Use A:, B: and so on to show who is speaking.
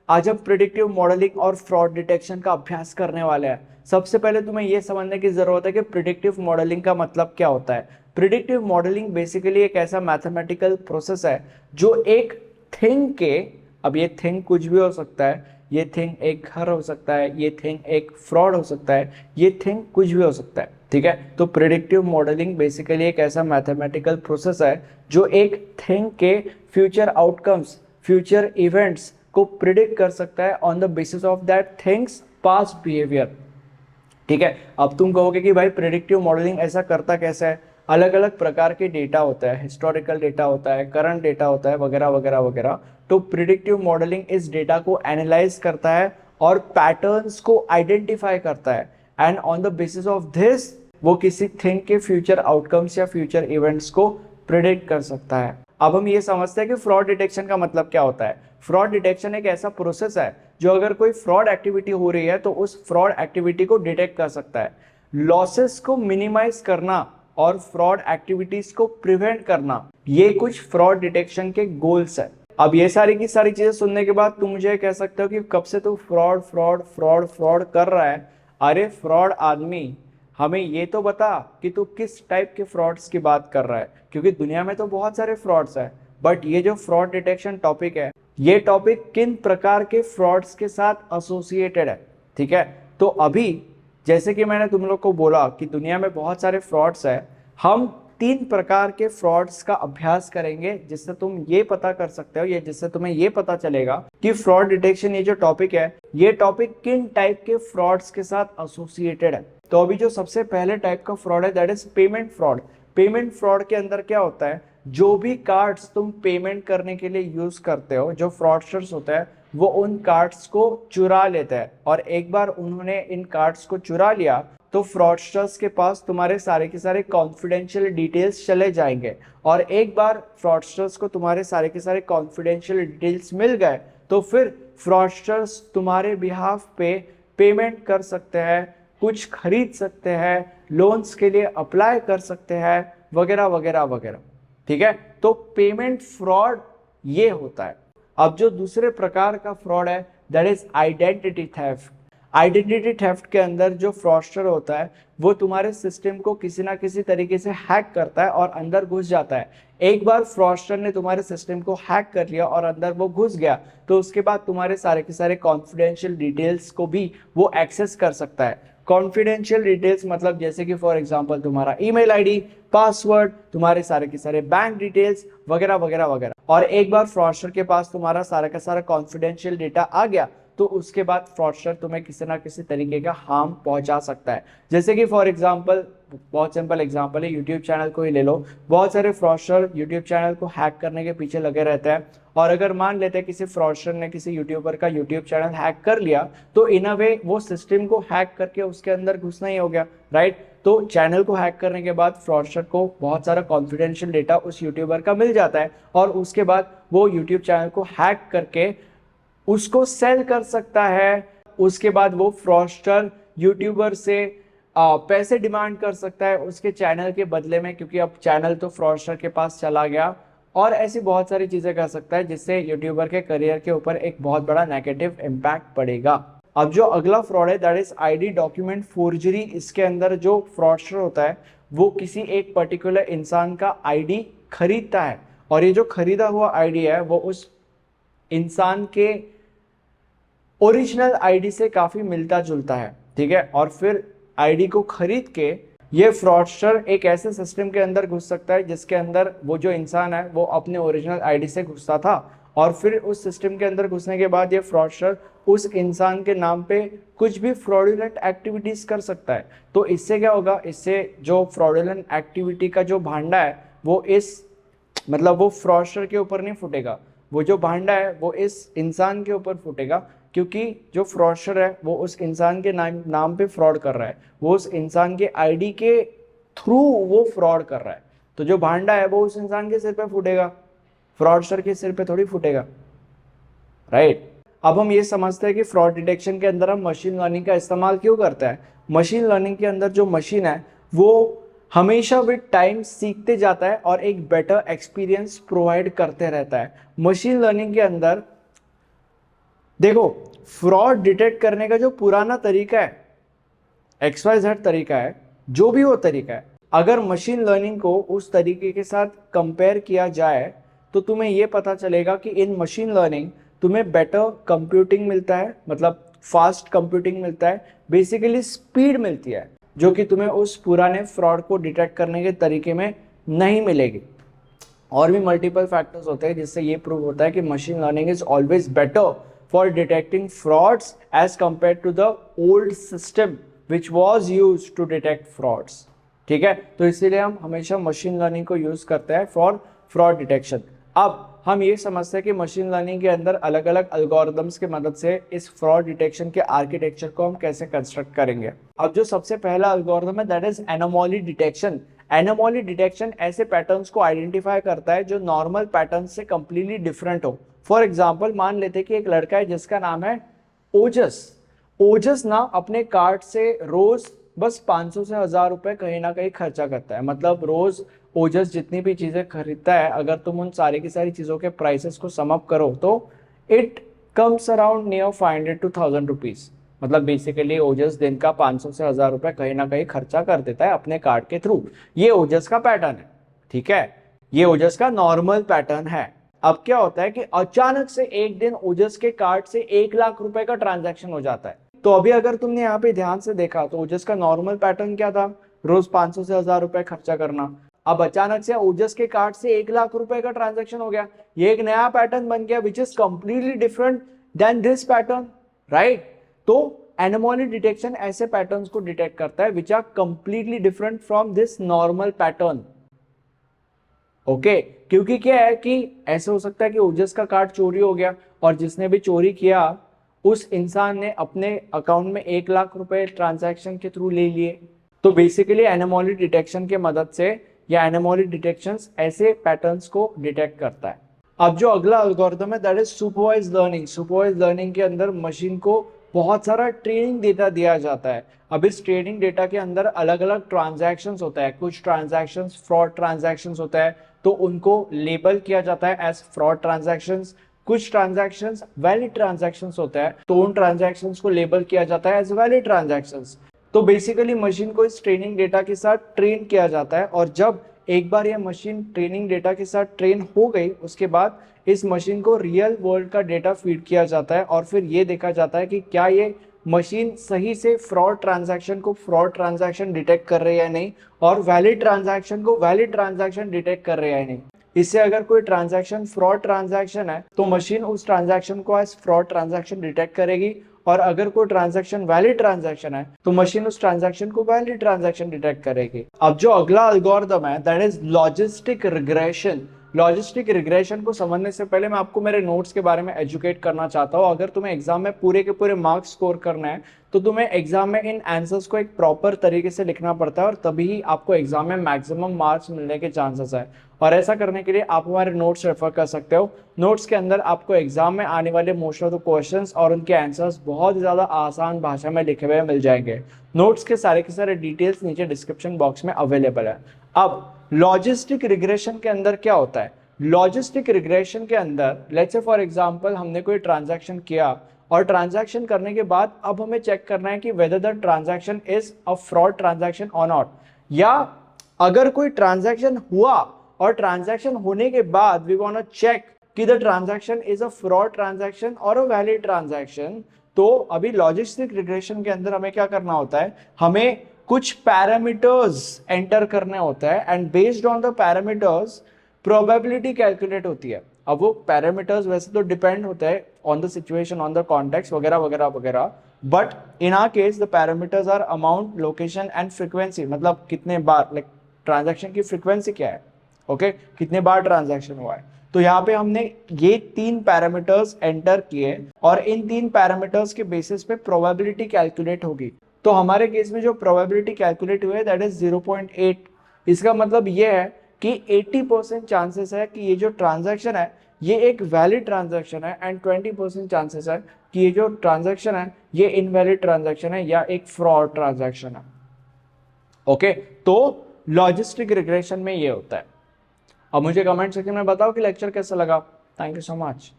A: आज हम predictive modelling और फ्रॉड डिटेक्शन का अभ्यास करने वाले हैं। सबसे पहले तुम्हें यह समझने की जरूरत है कि प्रिडिक्टिव मॉडलिंग का मतलब क्या होता है। प्रिडिक्टिव मॉडलिंग बेसिकली एक ऐसा मैथमेटिकल प्रोसेस है जो एक थिंग के, अब ये थिंग कुछ भी हो सकता है, ये थिंग एक घर हो सकता है, ये थिंग एक फ्रॉड हो सकता है, ये थिंग कुछ भी हो सकता है, ठीक है। तो प्रिडिक्टिव मॉडलिंग बेसिकली एक ऐसा मैथमेटिकल प्रोसेस है जो एक थिंग के फ्यूचर आउटकम्स, फ्यूचर इवेंट्स को प्रिडिक्ट कर सकता है on the basis of that things past behaviour, ठीक है। अब तुम कहोगे कि भाई प्रिडिक्टिव मॉडलिंग ऐसा करता कैसे है। अलग अलग प्रकार के डेटा होता है, हिस्टोरिकल डेटा होता है, करंट डेटा होता है, वगैरह वगैरह वगैरह। तो प्रिडिक्टिव मॉडलिंग इस डेटा को एनालाइज करता है और पैटर्न्स को आइडेंटिफाई करता है, and on the basis of this वो किसी थिंग के फ्यूचर आउटकम्स या फ्यूचर इवेंट्स को प्रिडिक्ट कर सकता है। अब हम ये समझते हैं कि फ्रॉड डिटेक्शन का मतलब क्या होता है। फ्रॉड डिटेक्शन एक ऐसा प्रोसेस है जो अगर कोई फ्रॉड एक्टिविटी हो रही है तो उस फ्रॉड एक्टिविटी को डिटेक्ट कर सकता है। लॉसेस को मिनिमाइज करना और फ्रॉड एक्टिविटीज को प्रिवेंट करना, ये कुछ फ्रॉड डिटेक्शन के गोल्स है। अब ये सारी की सारी चीजें सुनने के बाद तुम मुझे कह सकते हो कि कब से तू फ्रॉड फ्रॉड फ्रॉड फ्रॉड कर रहा है। अरे फ्रॉड आदमी, हमें ये तो बता कि तू किस टाइप के फ्रॉड्स की बात कर रहा है, क्योंकि दुनिया में तो बहुत सारे फ्रॉड्स है, बट ये जो फ्रॉड डिटेक्शन टॉपिक है, ये टॉपिक किन प्रकार के फ्रॉड्स के साथ एसोसिएटेड है, ठीक है। तो अभी जैसे कि मैंने तुम लोग को बोला कि दुनिया में बहुत सारे फ्रॉड्स है, हम 3 प्रकार के फ्रॉड्स का अभ्यास करेंगे जिससे तुम ये पता कर सकते हो, ये जिससे तुम्हें ये पता चलेगा कि फ्रॉड डिटेक्शन ये जो टॉपिक है, ये टॉपिक किन टाइप के फ्रॉड्स के साथ एसोसिएटेड है। तो अभी जो सबसे पहले टाइप का फ्रॉड है that is payment fraud. Payment fraud के अंदर क्या होता है, जो भी कार्ड्स तुम पेमेंट करने के लिए यूज करते हो, जो फ्रॉडस्टर्स होते हैं वो उन कार्ड्स को चुरा लेते हैं, और एक बार उन्होंने इन कार्ड्स को चुरा लिया तो फ्रॉडस्टर्स के पास तुम्हारे सारे के सारे कॉन्फिडेंशियल डिटेल्स चले जाएंगे, और एक बार फ्रॉडस्टर्स को तुम्हारे सारे के सारे कॉन्फिडेंशियल डिटेल्स मिल गए तो फिर फ्रॉडस्टर्स तुम्हारे बिहाफ पे पेमेंट कर सकते हैं, कुछ खरीद सकते हैं, लोन्स के लिए अप्लाई कर सकते हैं, वगैरह वगैरह वगैरह, ठीक है। तो पेमेंट फ्रॉड ये होता है। अब जो दूसरे प्रकार का फ्रॉड है that is identity theft. Identity theft के अंदर जो फ्रॉडस्टर होता है वो तुम्हारे सिस्टम को किसी ना किसी तरीके से हैक करता है और अंदर घुस जाता है। एक बार फ्रॉडस्टर ने तुम्हारे सिस्टम को हैक कर लिया और अंदर वो घुस गया तो उसके बाद तुम्हारे सारे के सारे कॉन्फिडेंशियल डिटेल्स को भी वो एक्सेस कर सकता है। कॉन्फिडेंशियल डिटेल्स मतलब जैसे कि फॉर एग्जांपल तुम्हारा ईमेल आईडी, पासवर्ड, तुम्हारे सारे के सारे बैंक डिटेल्स, वगैरह वगैरह वगैरह। और एक बार फ्रॉडस्टर के पास तुम्हारा सारा का सारा कॉन्फिडेंशियल डेटा आ गया तो उसके बाद फ्रॉडस्टर तुम्हें किसी ना किसी तरीके का हार्म पहुंचा सकता है। जैसे कि फॉर एग्जांपल, बहुत सिंपल एग्जांपल है, यूट्यूब चैनल को ही ले लो। बहुत सारे फ्रॉडस्टर यूट्यूब चैनल को हैक करने के पीछे लगे रहते हैं, और अगर मान लेते हैं किसी फ्रॉडस्टर ने किसी यूट्यूबर का यूट्यूब चैनल हैक कर लिया तो इन अ वे वो सिस्टम को हैक करके उसके अंदर घुसना ही हो गया, राइट। तो चैनल को हैक करने के बाद फ्रॉडस्टर को बहुत सारा कॉन्फिडेंशियल डेटा उस यूट्यूबर का मिल जाता है, और उसके बाद वो यूट्यूब चैनल को हैक करके उसको सेल कर सकता है। उसके बाद वो फ्रॉडस्टर यूट्यूबर से पैसे डिमांड कर सकता है उसके चैनल के बदले में, क्योंकि अब चैनल तो फ्रॉडस्टर के पास चला गया, और ऐसी बहुत सारी चीजें कर सकता है जिससे यूट्यूबर के करियर के ऊपर एक बहुत बड़ा नेगेटिव इम्पैक्ट पड़ेगा। अब जो अगला फ्रॉड है that is ID document forgery. इसके अंदर जो फ्रॉडस्टर होता है वो किसी एक पर्टिकुलर इंसान का आईडी खरीदता है, और ये जो खरीदा हुआ आईडी है वो उस इंसान के ओरिजिनल आईडी से काफी मिलता जुलता है, ठीक है। और फिर आईडी को खरीद के ये फ्रॉडस्टर एक ऐसे सिस्टम के अंदर घुस सकता है जिसके अंदर वो जो इंसान है वो अपने ओरिजिनल आईडी से घुसता था, और फिर उस सिस्टम के अंदर घुसने के बाद ये फ्रॉडस्टर उस इंसान के नाम पे कुछ भी फ्रॉडुलेंट एक्टिविटीज कर सकता है। तो इससे क्या होगा, इससे जो फ्रॉडुलेंट एक्टिविटी का जो भांडा है वो मतलब वो फ्रॉडस्टर के ऊपर नहीं फूटेगा, वो जो भांडा है वो इस इंसान के ऊपर फूटेगा, क्योंकि जो फ्रॉडस्टर है वो उस इंसान के नाम पे फ्रॉड कर रहा है, वो उस इंसान के आईडी के थ्रू वो फ्रॉड कर रहा है। तो जो भांडा है वो उस इंसान के सिर पे फूटेगा, फ्रॉडस्टर के सिर पे थोड़ी फूटेगा, राइट। अब हम ये समझते हैं कि फ्रॉड डिटेक्शन के अंदर हम मशीन लर्निंग का इस्तेमाल क्यों करते हैं। मशीन लर्निंग के अंदर जो मशीन है वो हमेशा विद टाइम सीखते जाता है और एक बेटर एक्सपीरियंस प्रोवाइड करते रहता है। मशीन लर्निंग के अंदर देखो, फ्रॉड डिटेक्ट करने का जो पुराना तरीका है, XYZ तरीका है, जो भी वो तरीका है, अगर मशीन लर्निंग को उस तरीके के साथ कंपेयर किया जाए तो तुम्हें ये पता चलेगा कि इन मशीन लर्निंग तुम्हें बेटर कंप्यूटिंग मिलता है, मतलब फास्ट कंप्यूटिंग मिलता है, बेसिकली स्पीड मिलती है, जो कि तुम्हें उस पुराने फ्रॉड को डिटेक्ट करने के तरीके में नहीं मिलेगी। और भी मल्टीपल फैक्टर्स होते हैं जिससे ये प्रूव होता है कि machine learning is always better for detecting frauds as compare to the old system which was use to detect frauds. ठीक है, तो इसीलिए हम हमेशा मशीन लर्निंग को यूज करते हैं फॉर फ्रॉड डिटेक्शन। अब हम ये समझते हैं कि मशीन लर्निंग के अंदर अलग अलग एल्गोरिदम्स की मदद से इस फ्रॉड डिटेक्शन के आर्किटेक्चर को हम कैसे कंस्ट्रक्ट करेंगे। अब जो सबसे पहला एल्गोरिदम है that is anomaly detection. Anomaly detection ऐसे पैटर्न्स को आइडेंटिफाई करता है जो नॉर्मल पैटर्न से कंप्लीटली डिफरेंट हो। फॉर एग्जाम्पल, मान लेते हैं कि एक लड़का है जिसका नाम है ओजस। ओजस ना अपने कार्ड से रोज बस 500 से 1000 रुपए कहीं ना कहीं खर्चा करता है। मतलब रोज ओजस जितनी भी चीजें खरीदता है, अगर तुम उन सारी की सारी चीजों के प्राइसेस को सम अप करो तो it comes around near 500 to 1000 rupees. मतलब बेसिकली ओजस दिन का 500 से 1000 रुपए कहीं ना कहीं खर्चा कर देता है अपने कार्ड के थ्रू। ये ओजस का पैटर्न है, ठीक है, ये ओजस का नॉर्मल पैटर्न है। अब क्या होता है कि अचानक से एक दिन ओजस के कार्ड से 1 लाख रुपए का ट्रांजैक्शन हो जाता है। तो अभी अगर तुमने यहाँ पे ध्यान से देखा तो ओजस का नॉर्मल पैटर्न क्या था, रोज 500 से 1000 रुपए खर्चा करना। अब अचानक से ओजस के कार्ड से 1 लाख रुपए का ट्रांजैक्शन हो गया, ये एक नया पैटर्न बन गया which is completely different than this pattern, right. तो एनोमली डिटेक्शन ऐसे पैटर्न्स को डिटेक्ट करता है which are completely different from this normal pattern. Okay, क्योंकि क्या है कि ऐसा हो सकता है कि ओजस का कार्ड चोरी हो गया और जिसने भी चोरी किया उस इंसान ने अपने अकाउंट में 1 लाख रुपए ट्रांजैक्शन के थ्रू ले लिए। तो बेसिकली एनोमली डिटेक्शन के मदद से या एनोमली डिटेक्शन ऐसे पैटर्न्स को डिटेक्ट करता है। अब जो अगला एल्गोरिथम है that is supervise learning. Supervise learning के अंदर मशीन को बहुत सारा ट्रेनिंग डेटा दिया जाता है। अब इस ट्रेनिंग डेटा के अंदर अलग अलग ट्रांजैक्शंस होता है, कुछ ट्रांजैक्शंस फ्रॉड ट्रांजैक्शंस होता है तो उनको लेबल किया जाता है एज फ्रॉड ट्रांजैक्शंस। कुछ ट्रांजैक्शंस वैलिड ट्रांजैक्शंस होता है तो उन ट्रांजैक्शंस को लेबल किया जाता है एज वैलिड ट्रांजैक्शंस। तो बेसिकली मशीन को इस ट्रेनिंग डेटा के साथ ट्रेन किया जाता है और जब एक बार ये मशीन ट्रेनिंग डेटा के साथ ट्रेन हो गई उसके बाद इस मशीन को रियल वर्ल्ड का डेटा फीड किया जाता है और फिर ये देखा जाता है कि क्या ये मशीन सही से फ्रॉड ट्रांजैक्शन को फ्रॉड ट्रांजैक्शन डिटेक्ट कर रही है या नहीं और वैलिड ट्रांजैक्शन को वैलिड ट्रांजैक्शन डिटेक्ट कर रही है या नहीं। इससे अगर कोई ट्रांजैक्शन फ्रॉड ट्रांजैक्शन है तो मशीन उस ट्रांजैक्शन को एज फ्रॉड ट्रांजैक्शन डिटेक्ट करेगी और अगर कोई ट्रांजैक्शन वैलिड ट्रांजैक्शन है तो मशीन उस ट्रांजैक्शन को वैलिड ट्रांजैक्शन डिटेक्ट करेगी। अब जो अगला एल्गोरिथम है that is logistic regression. Logistic regression को समझने से पहले मैं आपको मेरे नोट्स के बारे में एजुकेट करना चाहता हूँ। अगर तुम्हें एग्जाम में पूरे के पूरे मार्क्स स्कोर करना है तो तुम्हें एग्जाम में इन आंसर्स को एक प्रॉपर तरीके से लिखना पड़ता है और तभी आपको एग्जाम में मैक्सिमम मार्क्स मिलने के चांसेस है। और ऐसा करने के लिए आप हमारे नोट्स रेफर कर सकते हो। नोट्स के अंदर आपको एग्जाम में आने वाले मोस्ट ऑफ द क्वेश्चंस और उनके आंसर्स बहुत ज़्यादा आसान भाषा में लिखे हुए मिल जाएंगे। नोट्स के सारे डिटेल्स नीचे डिस्क्रिप्शन बॉक्स में अवेलेबल है। अब लॉजिस्टिक रिग्रेशन के अंदर क्या होता है, लॉजिस्टिक रिग्रेशन के अंदर लेट्स से फॉर एग्जांपल हमने कोई ट्रांजैक्शन किया और ट्रांजैक्शन करने के बाद अब हमें चेक करना है कि whether the transaction is a fraud transaction और नॉट, या अगर कोई ट्रांजैक्शन हुआ और ट्रांजैक्शन होने के बाद वी वांट टू चेक कि the transaction is a fraud transaction और अ वैलिड ट्रांजैक्शन। तो अभी लॉजिस्टिक रिग्रेशन के अंदर हमें क्या करना होता है, हमें कुछ पैरामीटर्स एंटर करने होता है and based on the parameters probability calculate होती है। अब वो पैरामीटर्स वैसे तो डिपेंड होते हैं on the situation, on the context वगैरह वगैरह वगैरह, but in our case the parameters are amount, location and frequency. मतलब कितने बार, लाइक ट्रांजैक्शन की फ्रीक्वेंसी क्या है, ओके कितने बार ट्रांजैक्शन हुआ है। तो यहाँ पे हमने ये 3 पैरामीटर्स एंटर किए और इन 3 पैरामीटर्स के बेसिस पे प्रोबेबिलिटी कैलकुलेट होगी। तो हमारे केस में जो प्रोबेबिलिटी कैलकुलेट हुई है दैट इज 0.8। इसका मतलब ये है कि 80% चांसेस है कि ये जो ट्रांजैक्शन है ये एक वैलिड ट्रांजैक्शन है एंड 20% चांसेस है कि ये जो ट्रांजैक्शन है ये इनवैलिड ट्रांजैक्शन है या एक फ्रॉड ट्रांजैक्शन है। ओके, तो लॉजिस्टिक रिग्रेशन में ये होता है। अब मुझे कमेंट सेक्शन में बताओ कि लेक्चर कैसा लगा। Thank you so much.